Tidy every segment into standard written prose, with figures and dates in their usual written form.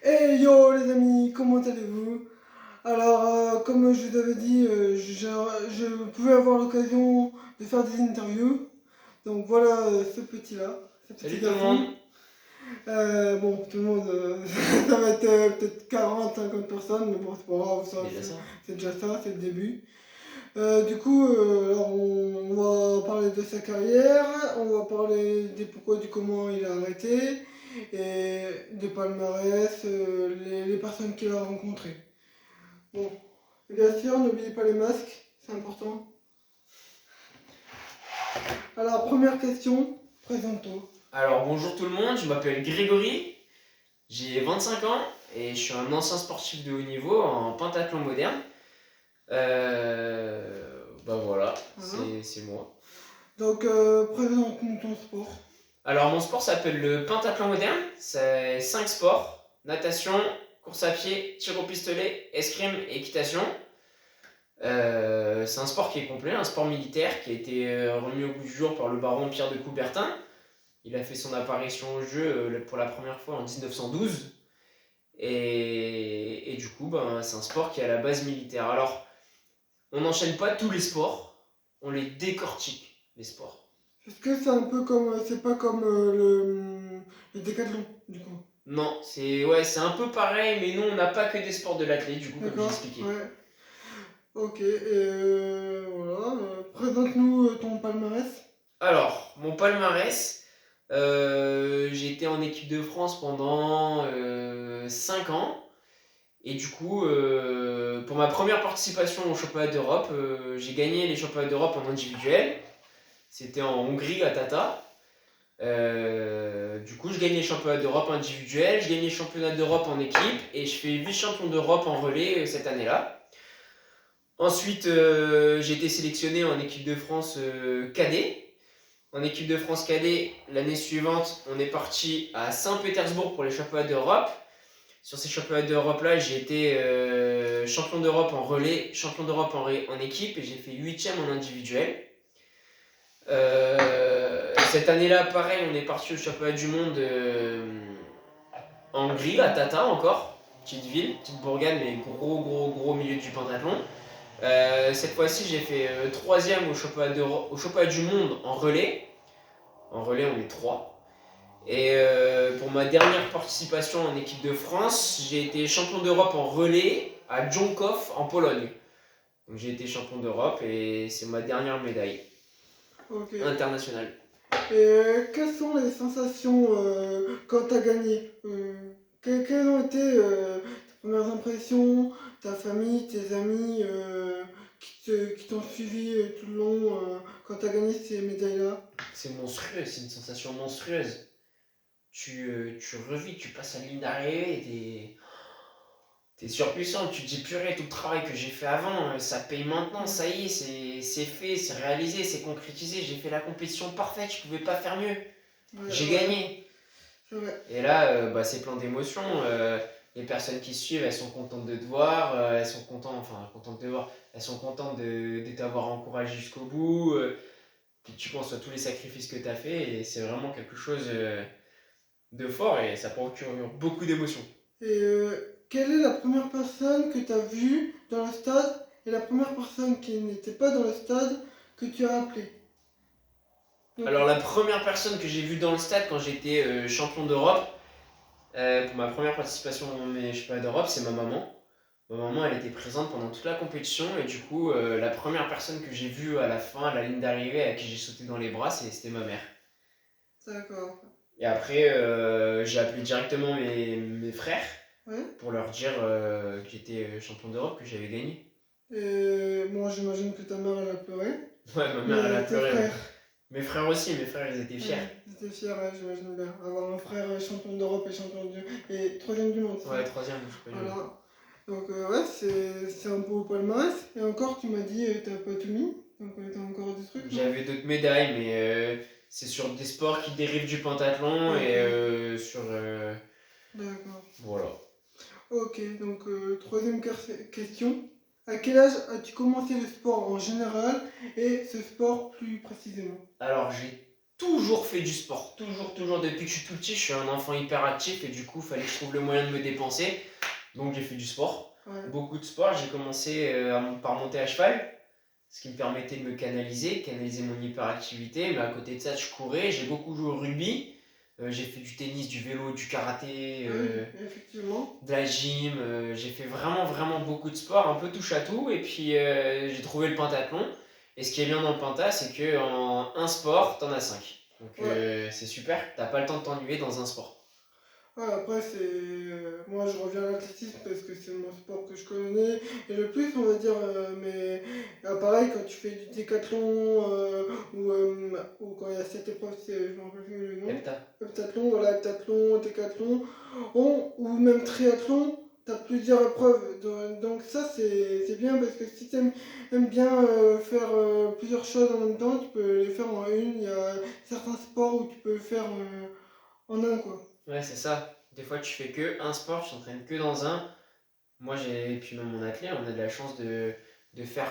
Hey yo les amis, comment allez-vous? Alors, comme je vous avais dit, je pouvais avoir l'occasion de faire des interviews. Donc voilà ce petit-là, ce petit Salut tout le monde. garçon. Bon, tout le monde, ça va être peut-être 40, 50 personnes, mais bon, c'est pas grave, Déjà ça. c'est déjà ça, c'est le début. Du coup, alors on va parler de sa carrière, on va parler des pourquoi, du comment il a arrêté, et des palmarès, les personnes qu'il a rencontrées. Bon, bien sûr, n'oubliez pas les masques, c'est important. Alors, première question, présente-toi. Alors bonjour tout le monde, je m'appelle Grégory, j'ai 25 ans et je suis un ancien sportif de haut niveau en pentathlon moderne. Bah voilà, Voilà. c'est moi. Donc, présente-nous ton sport. Alors mon sport s'appelle le pentathlon moderne, c'est 5 sports, natation, course à pied, tir au pistolet, escrime et équitation. C'est un sport qui est complet, un sport militaire qui a été remis au goût du jour par le baron Pierre de Coubertin. Il a fait son apparition au jeu pour la première fois en 1912. Et du coup, ben, c'est un sport qui est à la base militaire. Alors, on n'enchaîne pas tous les sports, on les décortique, les sports. Est-ce que c'est un peu comme, c'est pas comme le décathlon, du coup? Non, c'est un peu pareil, mais nous, on n'a pas que des sports de l'athlète, du coup, comme j'ai D'accord, expliqué. ouais. Ok, et voilà, présente-nous ton palmarès. Alors, mon palmarès, j'ai été en équipe de France pendant 5 ans. Et du coup, pour ma première participation au championnat d'Europe, j'ai gagné les championnats d'Europe en individuel. C'était en Hongrie, à Tata. Du coup, je gagne les championnats d'Europe individuels, je gagne les championnats d'Europe en équipe et je fais vice-champion d'Europe en relais cette année-là. Ensuite, j'ai été sélectionné en équipe de France cadet. En équipe de France cadet, l'année suivante, on est parti à Saint-Pétersbourg pour les championnats d'Europe. Sur ces championnats d'Europe-là, j'ai été champion d'Europe en relais, champion d'Europe en équipe et j'ai fait 8ème en individuel. Cette année-là, pareil, on est parti au championnat du monde en Hongrie, à Tata encore. Petite ville, petite bourgade, mais gros milieu du pentathlon. Cette fois-ci, j'ai fait 3ème au championnat du monde en relais. En relais, on est 3. Et pour ma dernière participation en équipe de France, j'ai été champion d'Europe en relais à Jonków en Pologne. Donc j'ai été champion d'Europe et c'est ma dernière médaille Ok. internationale. Et quelles sont les sensations quand tu as gagné? Quelles ont été tes premières impressions, ta famille, tes amis qui t'ont suivi tout le long quand tu as gagné ces médailles-là? C'est monstrueux, c'est une sensation monstrueuse. Tu revis, tu passes à la ligne d'arrivée, t'es surpuissant, tu te dis purée, tout le travail que j'ai fait avant, ça paye maintenant, ça y est, c'est fait, c'est réalisé, c'est concrétisé, j'ai fait la compétition parfaite, je pouvais pas faire mieux. Ouais, J'ai ouais, gagné. c'est vrai. Et là, c'est plein d'émotions. Les personnes qui suivent, elles sont contentes de te voir, elles sont contentes, enfin contentes de te voir, elles sont contentes de t'avoir encouragé jusqu'au bout. Puis tu penses à tous les sacrifices que tu as fait et c'est vraiment quelque chose de fort et ça procure beaucoup d'émotions. Et quelle est la première personne que tu as vue dans le stade et la première personne qui n'était pas dans le stade que tu as appelée? Alors la première personne que j'ai vue dans le stade quand j'étais champion d'Europe, pour ma première participation dans mes championnats d'Europe, c'est ma maman. Ma maman, elle était présente pendant toute la compétition et du coup, la première personne que j'ai vue à la fin, à la ligne d'arrivée, à qui j'ai sauté dans les bras, c'était ma mère. D'accord. Et après, j'ai appelé directement mes frères Ouais. pour leur dire que j'étais champion d'Europe, que j'avais gagné. Et moi, j'imagine que ta mère, elle a pleuré. Ouais, ma mère, elle a Mais tes pleuré. Ouais. frères, Mes frères aussi, mes frères, ils étaient fiers. ils étaient fiers, ouais, j'imagine bien. Avoir un frère champion d'Europe et champion du... et troisième du monde, ça. Ouais, troisième, je sais pas. Voilà. Donc, ouais, c'est un beau palmarès. Et encore, tu m'as dit, t'as pas tout mis. Donc, t'as encore des trucs, non? J'avais d'autres médailles, mais c'est sur des sports qui dérivent du pentathlon et sur. D'accord. Voilà. Ok, donc, troisième question. À quel âge as-tu commencé le sport en général et ce sport plus précisément? Alors, toujours fait du sport. Toujours. Depuis que je suis tout petit, je suis un enfant hyper actif et du coup, il fallait que je trouve le moyen de me dépenser. Donc, j'ai fait du sport. Ouais. Beaucoup de sport. J'ai commencé par monter à cheval, ce qui me permettait de me canaliser mon hyperactivité. Mais à côté de ça, je courais. J'ai beaucoup joué au rugby. J'ai fait du tennis, du vélo, du karaté, Oui, effectivement. de la gym. J'ai fait vraiment beaucoup de sport, un peu touche à tout. Et puis, j'ai trouvé le pentathlon. Et ce qui est bien dans le penta, c'est qu'en un sport, t'en as 5. Donc, Ouais. c'est super. T'as pas le temps de t'ennuyer dans un sport. Ouais, après, c'est. Moi, je reviens à l'athlétisme parce que c'est mon sport que je connais. Et le plus, on va dire, mais pareil, quand tu fais du décathlon ou quand il y a cette épreuve, je me rappelle plus le nom. Hepta. Heptathlon, voilà, heptathlon, décathlon, ou même triathlon, t'as plusieurs épreuves. Donc, ça, c'est bien parce que si aimes bien faire plusieurs choses en même temps, tu peux les faire en une. Il y a certains sports où tu peux le faire en un, quoi. Ouais, c'est ça. Des fois, tu fais que un sport, tu t'entraînes que dans un. Moi, et puis même mon athlète, on a de la chance de faire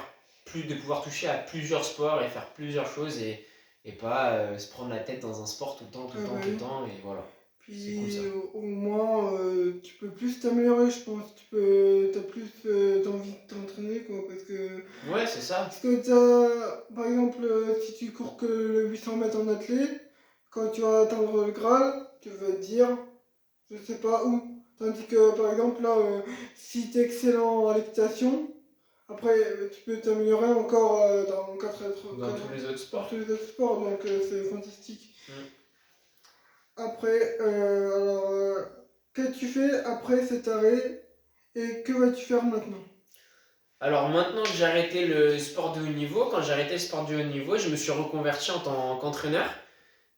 de pouvoir toucher à plusieurs sports et faire plusieurs choses et pas se prendre la tête dans un sport tout le temps, Ah bah oui. et voilà. C'est cool Puis ça. au moins, tu peux plus t'améliorer, je pense. T'as plus d'envie de t'entraîner, quoi. Ouais, c'est ça. Parce que par exemple, si tu cours que le 800 mètres en athlète, quand tu vas atteindre le Graal, tu vas te dire, je sais pas où. Tandis que, par exemple, là, si tu es excellent à l'équitation, après, tu peux t'améliorer encore dans Dans tous les autres dans sports. tous les autres sports, donc c'est fantastique. Mm. Après, qu'as-tu fait après cet arrêt et que vas-tu faire maintenant? Alors maintenant que j'ai arrêté le sport de haut niveau, quand j'ai arrêté le sport de haut niveau, je me suis reconverti en tant qu'entraîneur,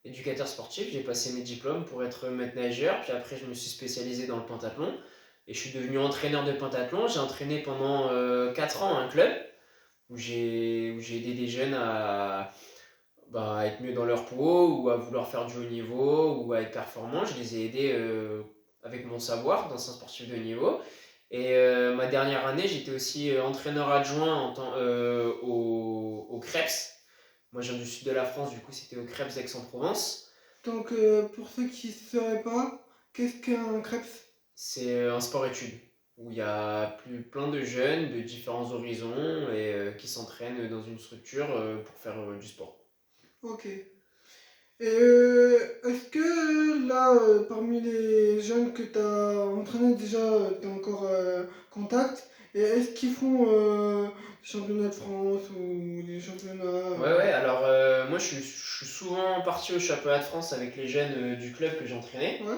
éducateur sportif. J'ai passé mes diplômes pour être maître nageur, puis après je me suis spécialisé dans le pentathlon et je suis devenu entraîneur de pentathlon. J'ai entraîné pendant 4 ans un club où j'ai aidé des jeunes à être mieux dans leur peau ou à vouloir faire du haut niveau ou à être performants. Je les ai aidés avec mon savoir dans un sportif de haut niveau. Et ma dernière année, j'étais aussi entraîneur adjoint au CREPS. Moi, je viens du sud de la France, du coup, c'était au CREPS d'Aix-en-Provence. Donc, pour ceux qui ne sauraient pas, qu'est-ce qu'un Krebs? C'est un sport-études où il y a plein de jeunes de différents horizons et qui s'entraînent dans une structure pour faire du sport. Ok. Et est-ce que là, parmi les jeunes que tu as entraînés déjà, tu as encore contact? Et est-ce qu'ils font des championnats de France ou des championnats Ouais, alors moi je suis souvent parti au championnat de France avec les jeunes du club que j'entraînais. Ouais?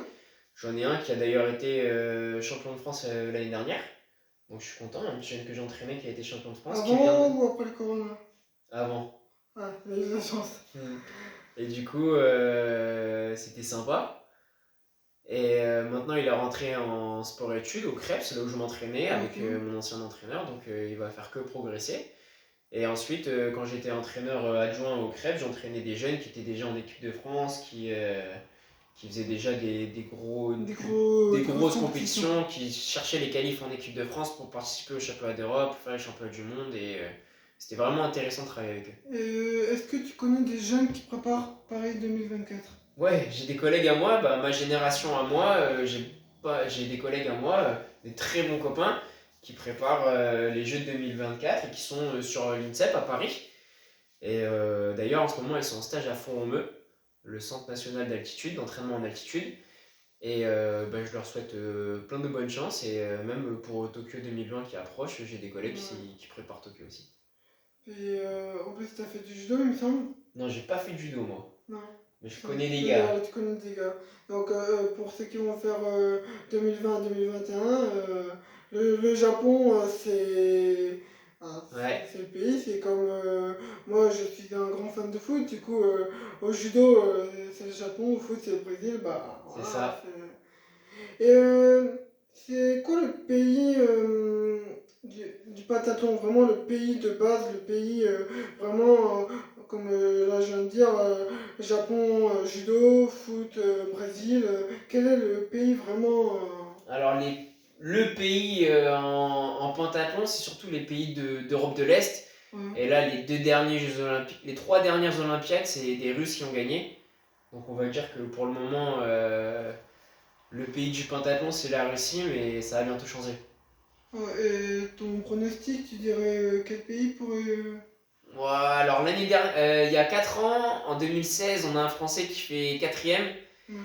J'en ai un qui a d'ailleurs été champion de France l'année dernière. Donc je suis content, un petit jeune que j'entraînais qui a été champion de France, qui vient Avant ou après le Corona? avant. Ah, il a eu de la chance. Mm. Et du coup, c'était sympa. Et maintenant, il est rentré en sport-études au CREPS, là où je m'entraînais avec Ok. mon ancien entraîneur, donc il va faire que progresser. Et ensuite, quand j'étais entraîneur adjoint au CREPS, j'entraînais des jeunes qui étaient déjà en équipe de France, qui faisaient déjà des Des grosses grosses compétitions. compétitions, qui cherchaient les qualifs en équipe de France pour participer au championnat d'Europe, faire les championnats du monde. Et c'était vraiment intéressant de travailler avec eux. Et est-ce que tu connais des jeunes qui préparent Paris 2024? Ouais, j'ai des collègues à moi, bah, ma génération à moi, j'ai des collègues à moi, des très bons copains, qui préparent les Jeux de 2024 et qui sont sur l'INSEP à Paris. Et d'ailleurs, en ce moment, ils sont en stage à Font-Romeu, le Centre national d'altitude, d'entraînement en altitude. Et bah, je leur souhaite plein de bonnes chances. Et même pour Tokyo 2020 qui approche, j'ai des collègues Ouais. qui préparent Tokyo aussi. Et en plus, tu as fait du judo, il me semble? Non, j'ai pas fait de judo, moi. Non. Mais je Donc, connais des gars. tu connais des gars. Donc, pour ceux qui vont faire 2020-2021, le Japon, Ouais, c'est le pays. C'est comme moi, je suis un grand fan de foot. Du coup, au judo, c'est le Japon. Au foot, c'est le Brésil. Bah, c'est voilà. ça. Et c'est quoi le pays du pentathlon? Vraiment le pays de base, le pays vraiment, comme là je viens de dire, Japon, judo, foot, Brésil. Quel est le pays vraiment Alors, le pays en pentathlon, c'est surtout les pays d'Europe de l'Est. ouais. Et là, les 2 derniers Jeux Olympiques, les 3 dernières Olympiades, c'est des Russes qui ont gagné. Donc on va dire que pour le moment, le pays du pentathlon, c'est la Russie, mais ça va bientôt changer. Et ton pronostic, tu dirais quel pays pourrait. Ouais, alors l'année dernière, il y a 4 ans, en 2016, on a un Français qui fait quatrième. Ouais.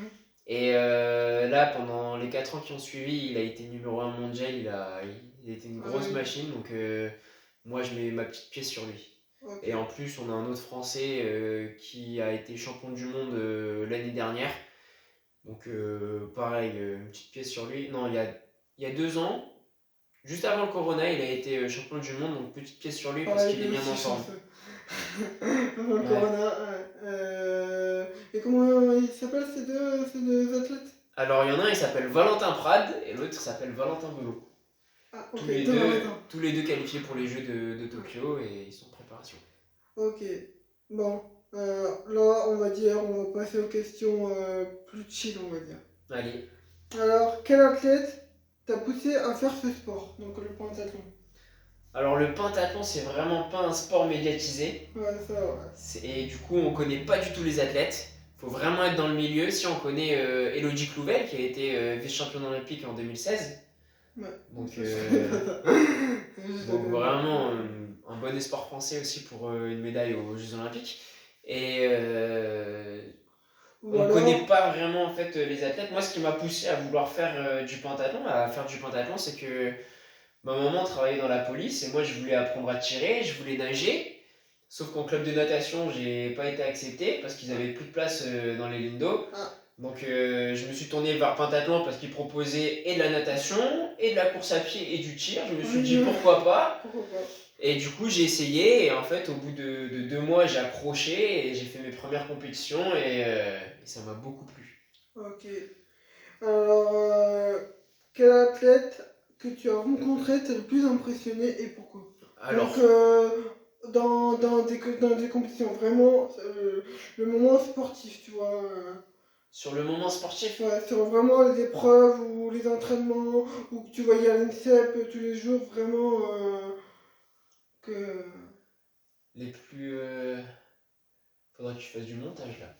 Et là, pendant les 4 ans qui ont suivi, il a été numéro un mondial, il a été une Ah grosse oui. machine, donc moi je mets ma petite pièce sur lui. Ok. Et en plus, on a un autre Français qui a été champion du monde l'année dernière. Donc pareil, une petite pièce sur lui. Non, il y a 2 ans, juste avant le Corona, il a été champion du monde, donc petite pièce sur lui parce Pareil, qu'il lui est bien en aussi forme. chanceux. Avant le Ouais. Corona. Ouais. Et comment ils s'appellent ces deux athlètes? Alors il y en a un, il s'appelle Valentin Prade et l'autre s'appelle Valentin Belot. Ah, Tous ok, les t'en as deux, raison. tous les deux qualifiés pour les Jeux de Ouais. Tokyo et ils sont en préparation. Ok. Bon. Là, on va dire, on va passer aux questions plus chill, on va dire. Allez. Alors, quel athlète t'a poussé à faire ce sport? Donc le pentathlon. Alors le pentathlon, c'est vraiment pas un sport médiatisé. Ouais, ça, ouais. Et du coup, on connaît pas du tout les athlètes. Faut vraiment être dans le milieu. Si on connaît Elodie Clouvel, qui a été vice-championne olympique en 2016. Ouais. Donc, Ça, je connais pas ça. Je la donc connais pas. vraiment un bon espoir français aussi pour une médaille aux Jeux olympiques. Et Ou on connaît alors. pas vraiment en fait les athlètes. Moi, ce qui m'a poussé à vouloir faire du pentathlon, c'est que ma maman travaillait dans la police et moi je voulais apprendre à tirer, je voulais nager. Sauf qu'en club de natation, j'ai pas été accepté parce qu'ils avaient plus de place dans les lignes d'eau. Ah, Donc je me suis tourné vers pentathlon parce qu'ils proposaient et de la natation, et de la course à pied et du tir. Je me suis oui, dit pourquoi pas. pourquoi pas. Et du coup j'ai essayé et en fait au bout de 2 mois j'ai accroché et j'ai fait mes premières compétitions et ça m'a beaucoup plu. Ok. Alors, quel athlète que tu as rencontré t'a le plus impressionné et pourquoi? Donc, Alors dans des compétitions, vraiment, le moment sportif, tu vois. sur le moment sportif, Ouais, sur vraiment les épreuves ou les entraînements, ou que tu voyais à l'INSEP tous les jours, vraiment que. les plus... faudrait que tu fasses du montage là.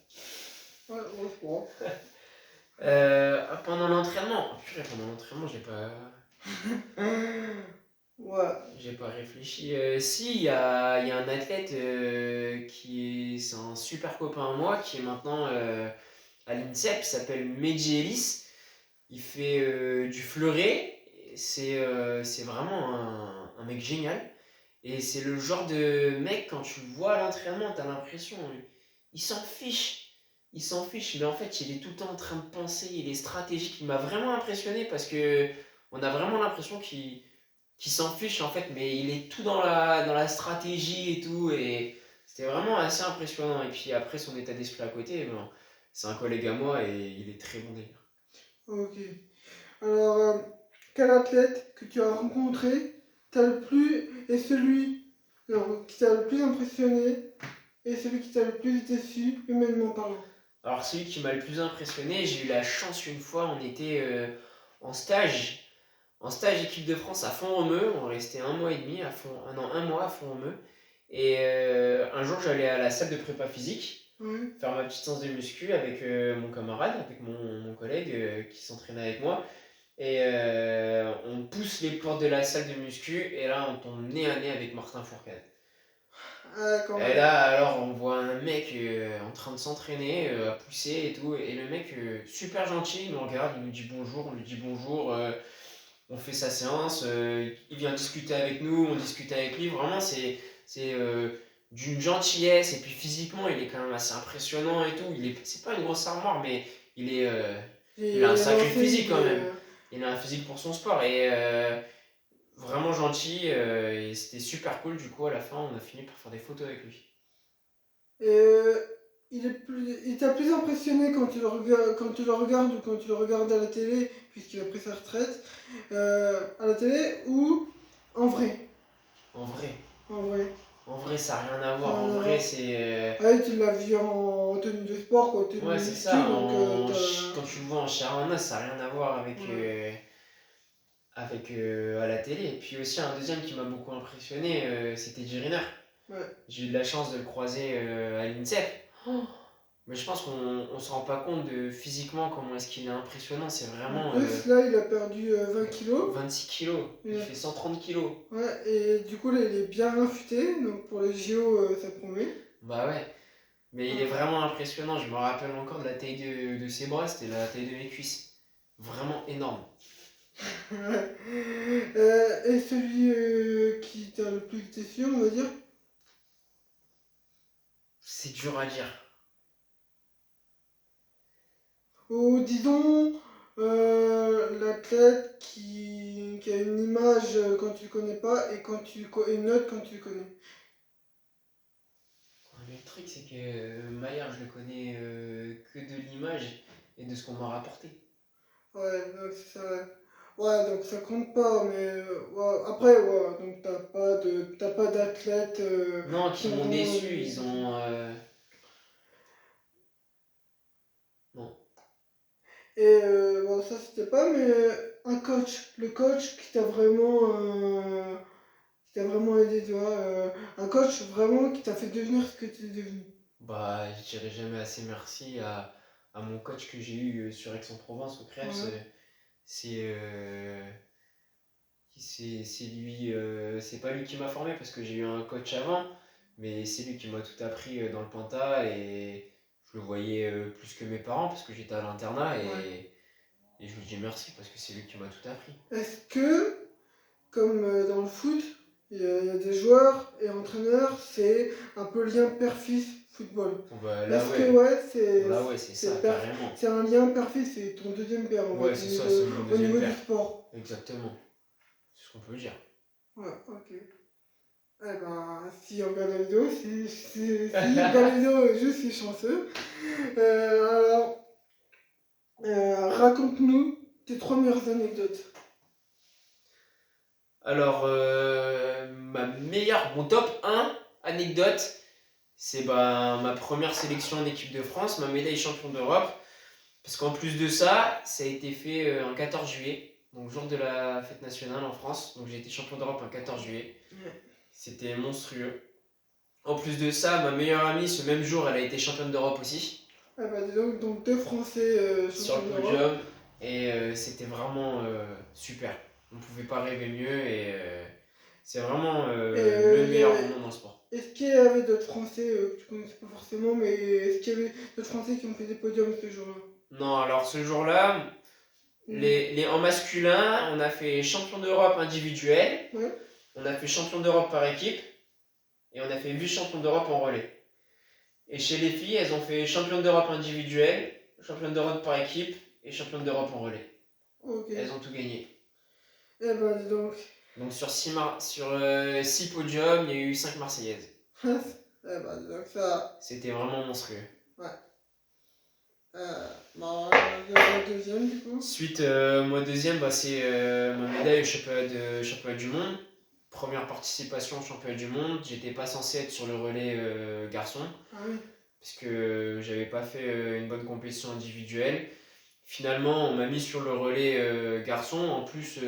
Ouais, bon, c'est bon. Pendant l'entraînement, purée, pendant l'entraînement Ouais. j'ai pas réfléchi. Si, il y a un athlète c'est un super copain à moi qui est maintenant à l'INSEP, il s'appelle Medji Ellis. Il fait du fleuret. C'est vraiment un mec génial. Et c'est le genre de mec, quand tu le vois à l'entraînement, t'as l'impression, il s'en fiche. Il s'en fiche, mais en fait, il est tout le temps en train de penser, il est stratégique. Il m'a vraiment impressionné parce que on a vraiment l'impression qu'il s'en fiche en fait, mais il est tout dans la stratégie et tout. Et c'était vraiment assez impressionnant. Et puis après, son état d'esprit à côté, ben, c'est un collègue à moi et il est très bon délire. Ok. Alors, quel athlète que tu as rencontré t'a le plus et celui alors, qui t'a le plus impressionné et celui qui t'a le plus déçu, humainement parlant? Alors celui qui m'a le plus impressionné, j'ai eu la chance une fois, on était en stage, équipe de France à Font-Romeu, on restait un mois et demi, non, un mois à Font-Romeu. Et un jour j'allais à la salle de prépa physique, Oui. faire ma petite séance de muscu avec mon camarade, avec mon collègue qui s'entraînait avec moi. Et on pousse les portes de la salle de muscu et là on tombe nez à nez avec Martin Fourcade. Ah, quand Et même. là, alors, on voit un mec en train de s'entraîner, à pousser et tout. Et le mec, super gentil, il nous regarde, il nous dit bonjour, on lui dit bonjour, on fait sa séance, il vient discuter avec nous, on discute avec lui. Vraiment, c'est d'une gentillesse. Et puis physiquement, il est quand même assez impressionnant et tout. C'est pas une grosse armoire, mais il est, euh, il a un J'ai sacré lancé, physique quand même. Il a un physique pour son sport. Et vraiment gentil, et c'était super cool. Du coup, à la fin, on a fini par faire des photos avec lui. euh, il t'a plus impressionné quand tu le regardes ou quand tu le regardes à la télé, puisqu'il a pris sa retraite, à la télé ou en vrai? En vrai. En vrai. En vrai, ça n'a rien à Ça voir. n'a En rien à vrai, voir. c'est. Ah, tu l'as vu en tenue de sport, quoi, tenue Ouais, c'est muscu, ça. donc Quand tu le vois en chair et en os, ça n'a rien à voir avec, ouais. à la télé. Et puis aussi, un deuxième qui m'a beaucoup impressionné, c'était Jiriner. Ouais. J'ai eu de la chance de le croiser à l'INSEP. Oh, Mais je pense qu'on se rend pas compte de physiquement comment est-ce qu'il est impressionnant. C'est En vraiment plus, là, il a perdu 20 kilos. 26 kilos. Il Il a- fait 130 kilos. Ouais, et du coup, là, il est bien affûté. Donc, pour les JO, ça promet. Bah ouais. Mais il est Ah. vraiment impressionnant. Je me rappelle encore de la taille de ses bras. C'était la taille de mes cuisses. Vraiment énorme. Ouais. Et celui qui t'a le plus déçu, on va dire? C'est dur à dire. Ou disons, l'athlète qui a une image quand tu le connais pas et une autre quand tu le connais. Le truc, c'est que Maillard, je le connais que de l'image et de ce qu'on m'a rapporté. Ouais, donc ça, ouais, donc ça compte pas, mais ouais, après, ouais, donc t'as pas d'athlète Non, qui qui ont m'ont vraiment. déçu. Ils ont. Non. Et bon, ça c'était pas, mais un coach, le coach qui t'a vraiment aidé, tu vois, un coach vraiment qui t'a fait devenir ce que tu es devenu. Bah, je dirais jamais assez merci à mon coach que j'ai eu sur Aix-en-Provence au Krebs. Ouais. C'est c'est lui, c'est pas lui qui m'a formé parce que j'ai eu un coach avant, mais c'est lui qui m'a tout appris dans le Panta et je le voyais plus que mes parents parce que j'étais à l'internat Ouais. et je lui dis merci parce que c'est lui qui m'a tout appris. Est-ce que, comme dans le foot, il y a des joueurs et entraîneurs, c'est un peu lien père-fils football. Bon, bah Est-ce que ouais, là ouais, c'est ça, carrément. c'est un lien père-fils, c'est ton deuxième père, on va Ouais, dire, c'est ça, c'est mon au deuxième niveau du père. sport. Exactement, c'est ce qu'on peut dire. Ouais, ok. Eh ben, si on regarde la vidéo, si on regarde la vidéo, je suis chanceux. Alors, raconte-nous tes trois meilleures anecdotes. Alors, mon top 1 anecdote, c'est bah, ma première sélection en équipe de France, ma médaille champion d'Europe. Parce qu'en plus de ça, ça a été fait un 14 juillet, donc jour de la fête nationale en France. Donc j'ai été champion d'Europe un 14 juillet. Ouais. C'était monstrueux. En plus de ça, ma meilleure amie, ce même jour, elle a été championne d'Europe aussi, Ah bah dis donc deux Français sur champions le d'Europe. podium. Et c'était vraiment super. On ne pouvait pas rêver mieux et c'est vraiment Et le meilleur moment dans le sport. est-ce qu'il y avait d'autres Français que tu connaissais pas forcément, mais est-ce qu'il y avait d'autres Français qui ont fait des podiums ce jour-là? Non, alors ce jour-là, Hmm. en masculin, on a fait champion d'Europe individuel, Ouais. on a fait champion d'Europe par équipe et on a fait vice-champion d'Europe en relais. Et chez les filles, elles ont fait championne d'Europe individuelle, championne d'Europe par équipe et championne d'Europe en relais. Ok. Elles ont tout gagné. Eh ben dis donc. Donc sur 6 podiums, il y a eu 5 Marseillaises. Eh ben dis donc ça. C'était vraiment monstrueux. Ouais. Bon, le deuxième du coup. Ensuite, moi deuxième, bah, c'est ma médaille au championnat du monde. Première participation au championnat du monde. J'étais pas censé être sur le relais garçon Ah oui. parce que j'avais pas fait une bonne compétition individuelle. Finalement, on m'a mis sur le relais garçon. En plus,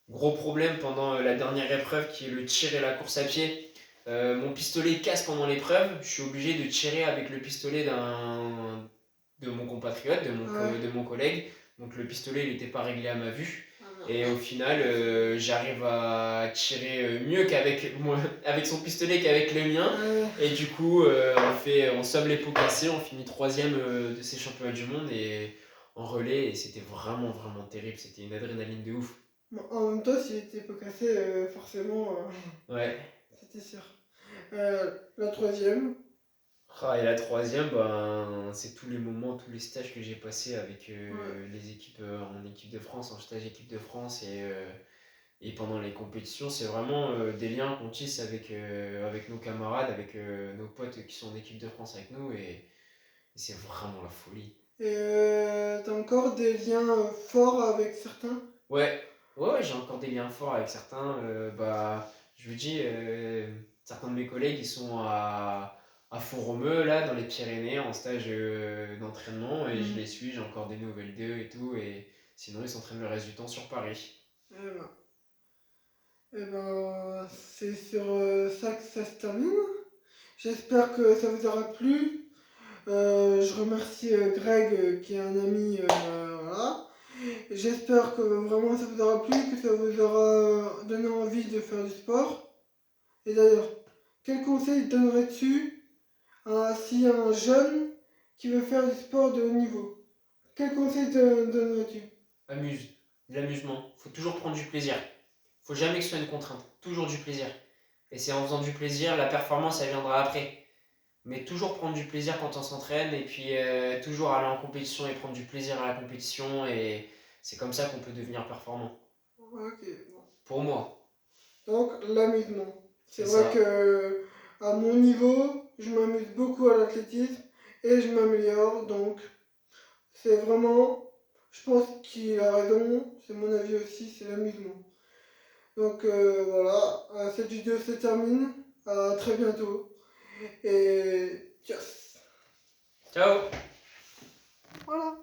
gros problème pendant la dernière épreuve qui est le tir et la course à pied. Mon pistolet casse pendant l'épreuve. Je suis obligé de tirer avec le pistolet de mon compatriote, Ouais. de mon collègue. Donc le pistolet, il n'était pas réglé à ma vue. Ah non. Et au final, j'arrive à tirer mieux qu'avec moi, avec son pistolet qu'avec le mien. Et du coup, on somme les pots cassés, on finit troisième de ces championnats du monde et en relais. Et c'était vraiment, vraiment terrible. C'était une adrénaline de ouf. Bon, en même temps, s'il était pas cassé, forcément, Ouais. c'était sûr. La troisième. Ah, et la troisième, ben, c'est tous les moments, tous les stages que j'ai passés avec Ouais. les équipes en équipe de France, en stage équipe de France et pendant les compétitions. C'est vraiment des liens qu'on tisse avec nos camarades, avec nos potes qui sont en équipe de France avec nous et c'est vraiment la folie. Et t'as encore des liens forts avec certains? Ouais, ouais, j'ai encore des liens forts avec certains. Bah, je vous dis, certains de mes collègues, ils sont à Font-Romeu, là, dans les Pyrénées, en stage d'entraînement, et je Mhm. les suis, j'ai encore des nouvelles d'eux et tout, et sinon, ils s'entraînent le reste du temps sur Paris. Eh ben, c'est sur ça que ça se termine. J'espère que ça vous aura plu. Je remercie Greg qui est un ami, voilà. J'espère que vraiment ça vous aura plu, que ça vous aura donné envie de faire du sport. Et d'ailleurs, quel conseil donnerais-tu si un jeune qui veut faire du sport de haut niveau? Quel conseil donnerais-tu? Amuse, de l'amusement. Faut toujours prendre du plaisir. Faut jamais que ce soit une contrainte. Toujours du plaisir. Et c'est en faisant du plaisir, la performance, elle viendra après. Mais toujours prendre du plaisir quand on s'entraîne et puis toujours aller en compétition et prendre du plaisir à la compétition. Et c'est comme ça qu'on peut devenir performant. Ok, bon. Pour moi, Donc, l'amusement. C'est c'est vrai ça. que à mon niveau, je m'amuse beaucoup à l'athlétisme et je m'améliore. Donc, c'est vraiment, je pense qu'il a raison, c'est mon avis aussi, c'est l'amusement. Donc voilà, cette vidéo se termine. À très bientôt. Et yes. Ciao! Voilà.